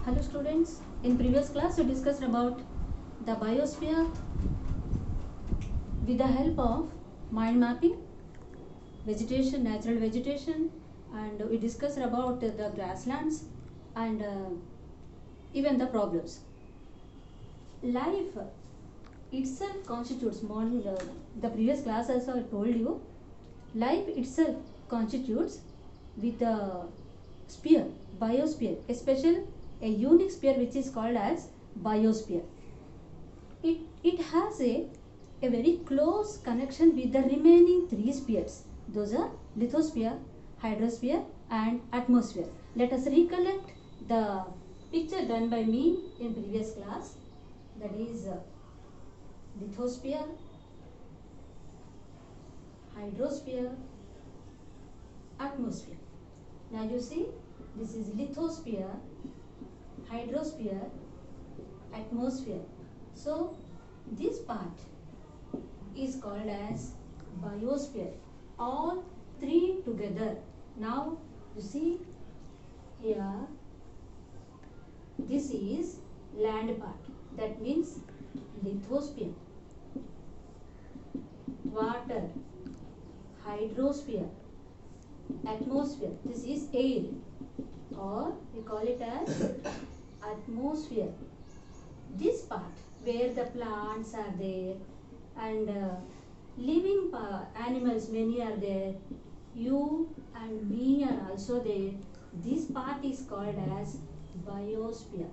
Hello students, in previous class we discussed about the biosphere with the help of mind mapping, vegetation, natural vegetation, and we discussed about the grasslands and even the problems. Life itself constitutes, the previous class also I told you, life itself constitutes with a sphere, biosphere, a unique sphere which is called as biosphere. It has a very close connection with the remaining three spheres. Those are lithosphere, hydrosphere and atmosphere. Let us recollect the picture done by me in previous class, that is lithosphere, hydrosphere, atmosphere. Now you see, this is lithosphere, hydrosphere, atmosphere. So this part is called as biosphere. All three together. Now you see here, this is land part. That means lithosphere, water, hydrosphere, atmosphere. This is air, or we call it as atmosphere. This part where the plants are there and living animals many are there, you and me are also there. This part is called as biosphere.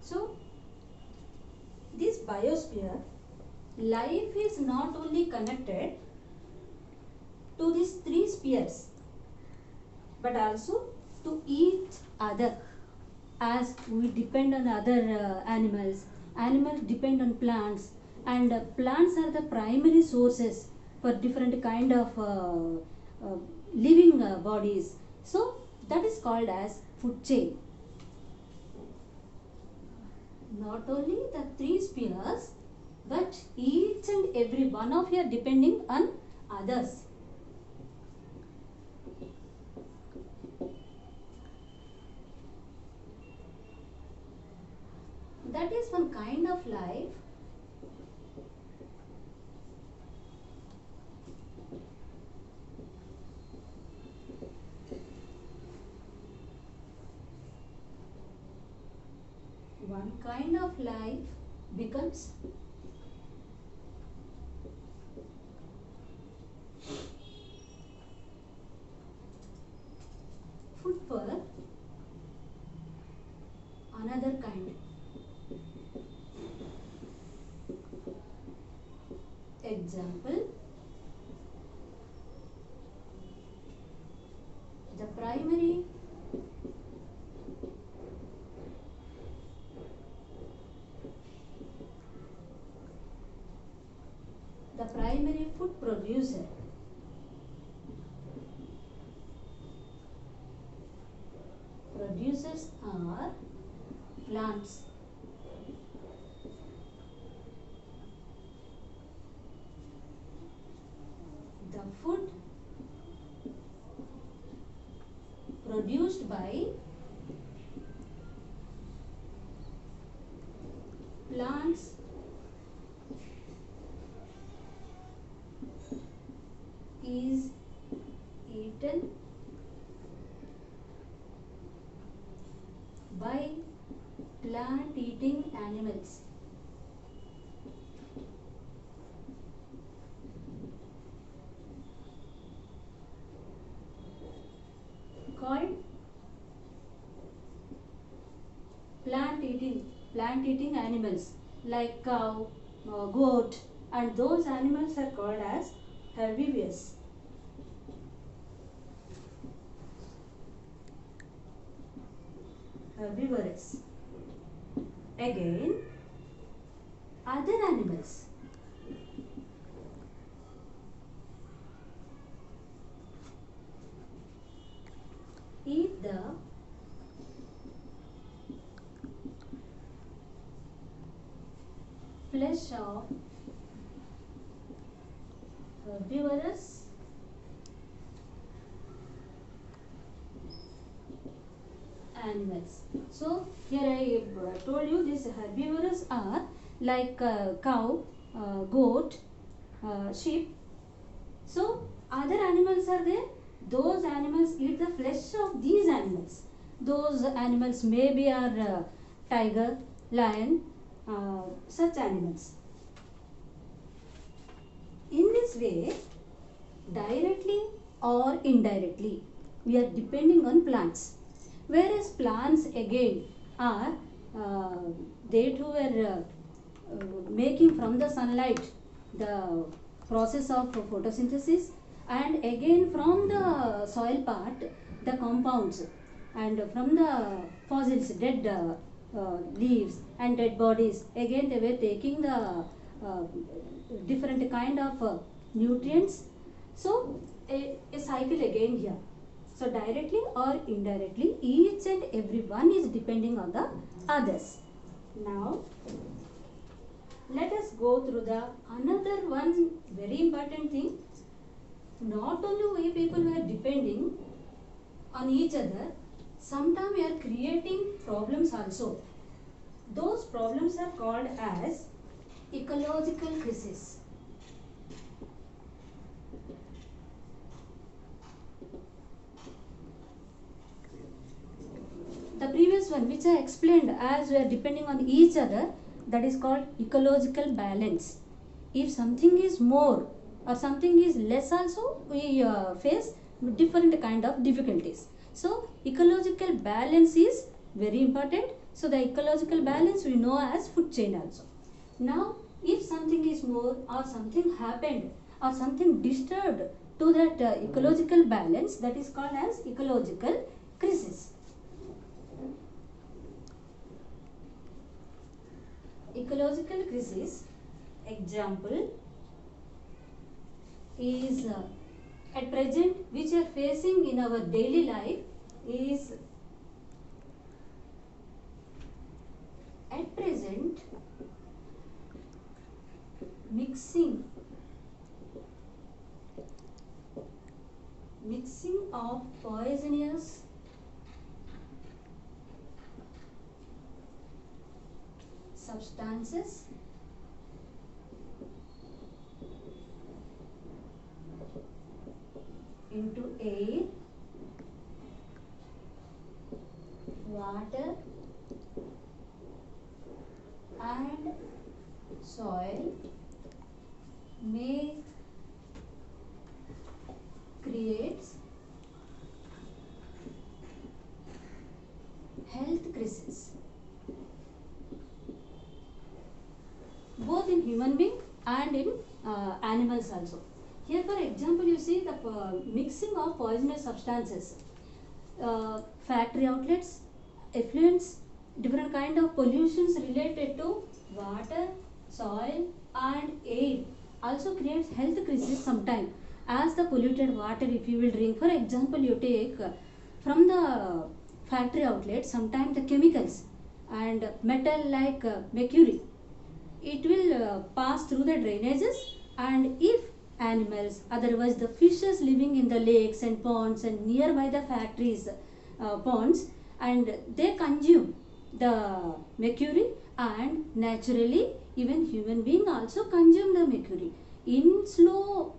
So this biosphere, life is not only connected to these three spheres but also to each other, as we depend on other animals depend on plants, and plants are the primary sources for different kind of living bodies. So that is called as food chain. Not only the three spheres, but each and every one of you are depending on others. That is one kind of life becomes food for another kind. Example, the primary food producer producers are plants. The food produced by plants is eaten by plant eating animals. Called plant eating animals like cow, goat, and those animals are called as herbivorous. Again, other animals eat the flesh of herbivorous animals. So here I told you these herbivores are like cow, goat, sheep. So other animals are there. Those animals eat the flesh of these animals. Those animals maybe are tiger, lion, such animals. In this way, directly or indirectly, we are depending on plants. Whereas plants again are they too were making from the sunlight the process of photosynthesis, and again from the soil part the compounds, and from the fossils, dead leaves and dead bodies, again they were taking the different kind of nutrients. So a cycle again here. So directly or indirectly, each and every one is depending on the others. Now let us go through the another one very important thing. Not only we people were depending on each other, sometimes we are creating problems also. Those problems are called as ecological crisis. The previous one which I explained, as we are depending on each other, that is called ecological balance. If something is more or something is less also, we face different kind of difficulties. So ecological balance is very important. So the ecological balance we know as food chain also. Now if something is more or something happened or something disturbed to that ecological balance, that is called as ecological crisis. Ecological crisis example is at present which we are facing in our daily life is at present mixing of poisonous substances into air, water and soil may create health crisis, both in human being and in animals also. Here for example you see the mixing of poisonous substances, factory outlets, effluents, different kind of pollutions related to water, soil and air also creates health crisis sometime. As the polluted water if you will drink, for example you take from the factory outlet, sometimes the chemicals and metal like mercury, it will pass through the drainages, and if animals, otherwise the fishes living in the lakes and ponds and nearby the factories ponds, and they consume the mercury, and naturally even human being also consume the mercury in slow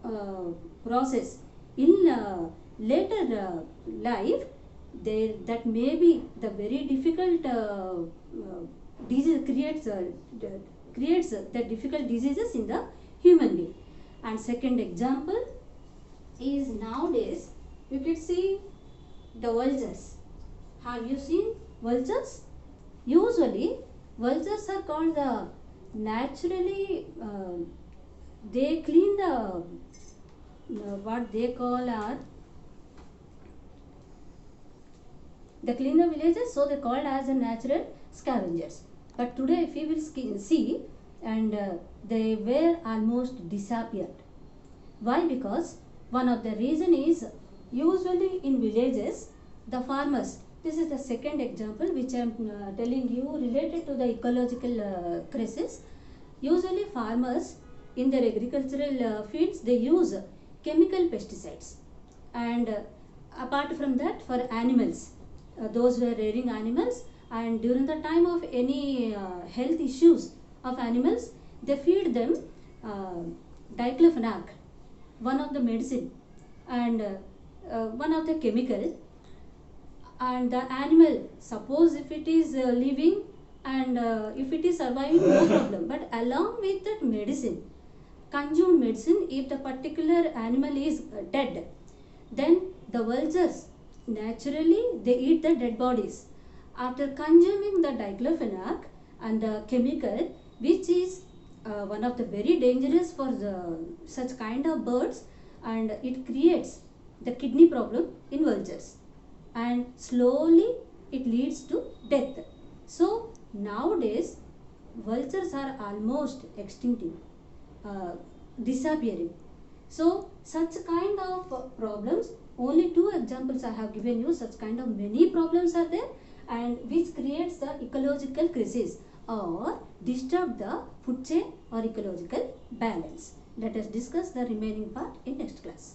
process. In later life there, that may be the very difficult disease creates the difficult diseases in the human being. And second example is nowadays you can see the vultures. Have you seen vultures? Usually vultures are called the naturally they clean the what they call are the clean the villages, so they called as a natural scavengers. But today if you will see, and they were almost disappeared. Why? Because one of the reason is usually in villages the farmers, this is the second example which I am telling you related to the ecological crisis. Usually farmers in their agricultural fields they use chemical pesticides, and apart from that for animals those were rearing animals, and during the time of any health issues of animals, they feed them uh, diclofenac, one of the medicine, and one of the chemical, and the animal, suppose if it is living and if it is surviving, no problem, but along with that medicine, consumed medicine, if the particular animal is dead, then the vultures naturally they eat the dead bodies. After consuming the diclofenac and the chemical, which is one of the very dangerous for the such kind of birds, and it creates the kidney problem in vultures, and slowly it leads to death. So nowadays vultures are almost extincting, uh, disappearing. So such kind of problems, only two examples I have given you, such kind of many problems are there, and which creates the ecological crisis or disturb the food chain or ecological balance. Let us discuss the remaining part in next class.